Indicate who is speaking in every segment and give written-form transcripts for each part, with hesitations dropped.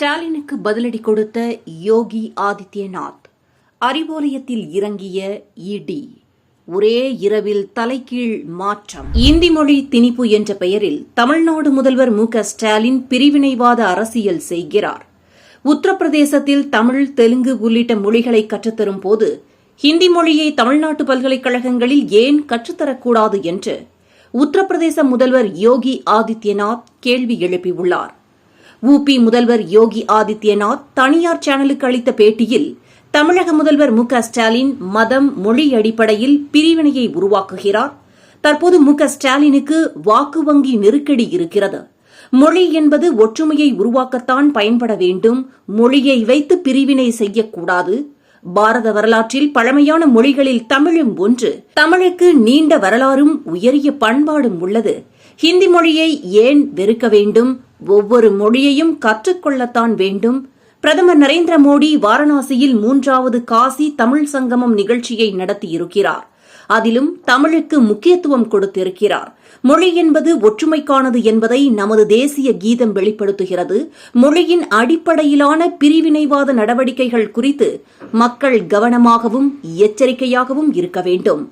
Speaker 1: ஸ்டாலினுக்கு பதிலடி கொடுத்த யோகி ஆதித்யநாத். அறிவாலயத்தில் இறங்கிய இடி. ஒரே இரவில் தலைகீழ் மாற்றம். இந்தி மொழி திணிப்பு என்ற பெயரில் தமிழ்நாடு முதல்வர் மு.க.ஸ்டாலின் பிரிவினைவாத அரசியல் செய்கிறார். உத்தரப்பிரதேசத்தில் தமிழ், தெலுங்கு உள்ளிட்ட மொழிகளை கற்றுத்தரும் போது ஹிந்தி மொழியை தமிழ்நாட்டு பல்கலைக்கழகங்களில் ஏன் கற்றுத்தரக்கூடாது என்று உத்தரப்பிரதேச முதல்வர் யோகி ஆதித்யநாத் கேள்வி எழுப்பியுள்ளார். உபி முதல்வர் யோகி ஆதித்யநாத் தனியார் சேனலுக்கு அளித்த பேட்டியில் தமிழக முதல்வர் மு.க.ஸ்டாலின் மதம், மொழி அடிப்படையில் பிரிவினையை உருவாக்குகிறார். தற்போது மு.க.ஸ்டாலினுக்கு வாக்கு வங்கி நெருக்கடி இருக்கிறது. மொழி என்பது ஒற்றுமையை உருவாக்கத்தான் பயன்பட வேண்டும். மொழியை வைத்து பிரிவினை செய்யக்கூடாது. பாரத வரலாற்றில் பழமையான மொழிகளில் தமிழும் ஒன்று. தமிழுக்கு நீண்ட வரலாறும் உயரிய பண்பாடும் உள்ளது. ஹிந்தி மொழியை ஏன் வெறுக்க வேண்டும்? ஒவ்வொரு மொழியையும் கற்றுக்கொள்ளத்தான் வேண்டும். பிரதமர் நரேந்திர மோடி வாரணாசியில் 3வது காசி தமிழ் சங்கமம் நிகழ்ச்சியை நடத்தியிருக்கிறார். அதிலும் தமிழுக்கு முக்கியத்துவம் கொடுத்திருக்கிறார். மொழி என்பது ஒற்றுமைக்கானது என்பதை நமது தேசிய கீதம் வெளிப்படுத்துகிறது. மொழியின் அடிப்படையிலான பிரிவினைவாத நடவடிக்கைகள் குறித்து மக்கள் கவனமாகவும் எச்சரிக்கையாகவும் இருக்க வேண்டும்.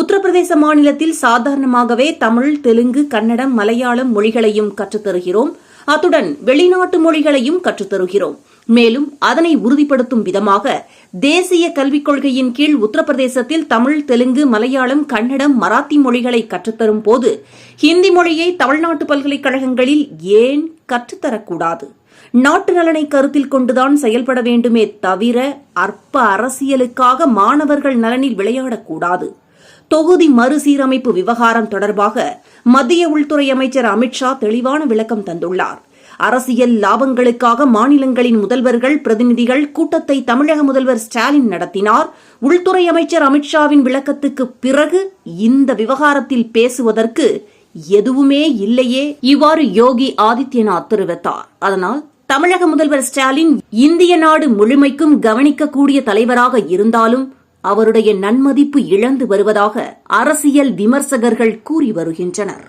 Speaker 1: உத்தரப்பிரதேச மாநிலத்தில் சாதாரணமாகவே தமிழ், தெலுங்கு, கன்னடம், மலையாளம் மொழிகளையும் கற்றுத்தருகிறோம். அத்துடன் வெளிநாட்டு மொழிகளையும் கற்றுத்தருகிறோம். மேலும் அதனை உறுதிப்படுத்தும் விதமாக தேசிய கல்விக் கொள்கையின் கீழ் உத்தரப்பிரதேசத்தில் தமிழ், தெலுங்கு, மலையாளம், கன்னடம், மராத்தி மொழிகளை கற்றுத்தரும் போது ஹிந்தி மொழியை தமிழ்நாட்டு பல்கலைக்கழகங்களில் ஏன் கற்றுத்தரக்கூடாது? நாட்டு நலனை கருத்தில் கொண்டுதான் செயல்பட வேண்டுமே தவிர அற்ப அரசியலுக்காக மாணவர்கள் நலனில் விளையாடக்கூடாது. தொகுதி மறுசீரமைப்பு விவகாரம் தொடர்பாக மத்திய உள்துறை அமைச்சர் அமித்ஷா தெளிவான விளக்கம் தந்துள்ளார். அரசியல் லாபங்களுக்காக மாநிலங்களின் முதல்வர்கள், பிரதிநிதிகள் கூட்டத்தை தமிழக முதல்வர் ஸ்டாலின் நடத்தினார். உள்துறை அமைச்சர் அமித்ஷாவின் விளக்கத்துக்கு பிறகு இந்த விவகாரத்தில் பேசுவதற்கு எதுவுமே இல்லையே, இவ்வாறு யோகி ஆதித்யநாத் தெரிவித்தார். அதனால் தமிழக முதல்வர் ஸ்டாலின் இந்திய நாடு முழுமைக்கும் கவனிக்கக்கூடிய தலைவராக இருந்தாலும் அவருடைய நன்மதிப்பு இழந்து வருவதாக அரசியல் விமர்சகர்கள் கூறி வருகின்றனர்.